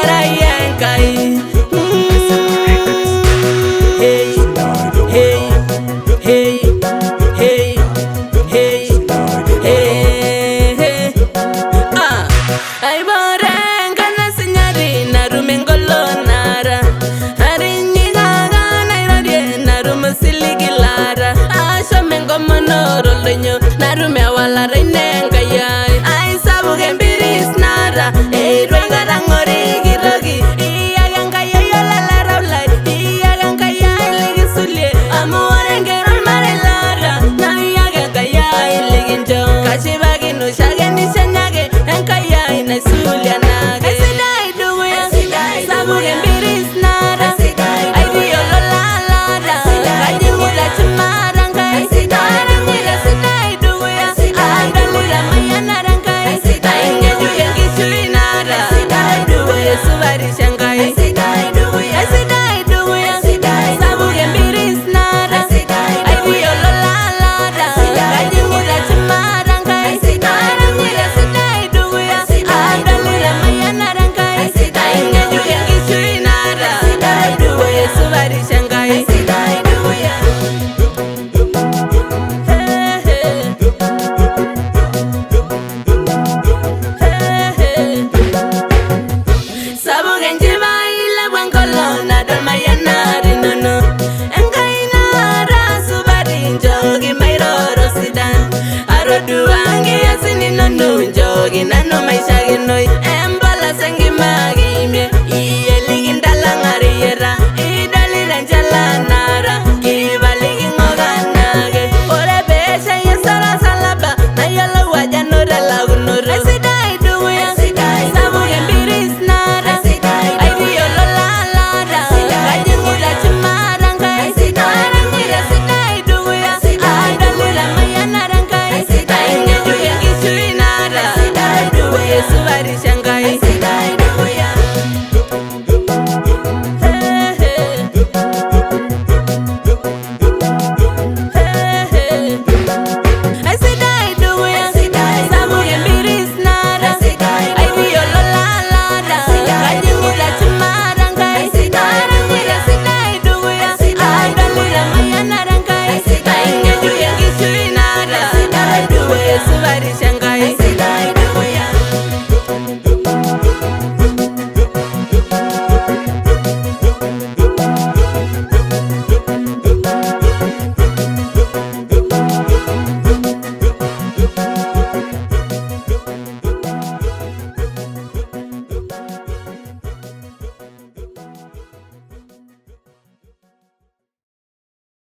mara yankai. Hey, hey, hey, hey, hey, hey. Ay borenga na señorina rumengolonara. Arini gaga na irodie na rumasiligillara. Asha mengo monoro leño na rumewala reinenga yai. Ay sabu gembiris nara. Ey ruenga rangori girogi. Iya ganga ya la la raulai. Iya ganga ya ligi sulie. Amu orengero marelara. Na iya ganga ya ligi njo. Kashibagi no shageni shanyage. Enka ya ina sulia nage. Esidai duya. Sabu gembiris nara. Ay dio lo la lara. Kaji mula chumaranga. Arangila sidai duya. Andalila mayana ranga. Ay ngeju yengi shuinara. Duya subari shangai. Esidai duya. Sabu gembiris nara. Ay dio lo la lara. Kaji mula chumaranga. Arangila sidai duya. Andalila mayana ranga. Ay ngeju yengi shuinara. Duya subari shangai. Sabu genji baila buen colona dal mayanari nono. Engaina rasu barin jogi mairo rosidan. Arodu angi asini nono jogi nano maisha ginoi.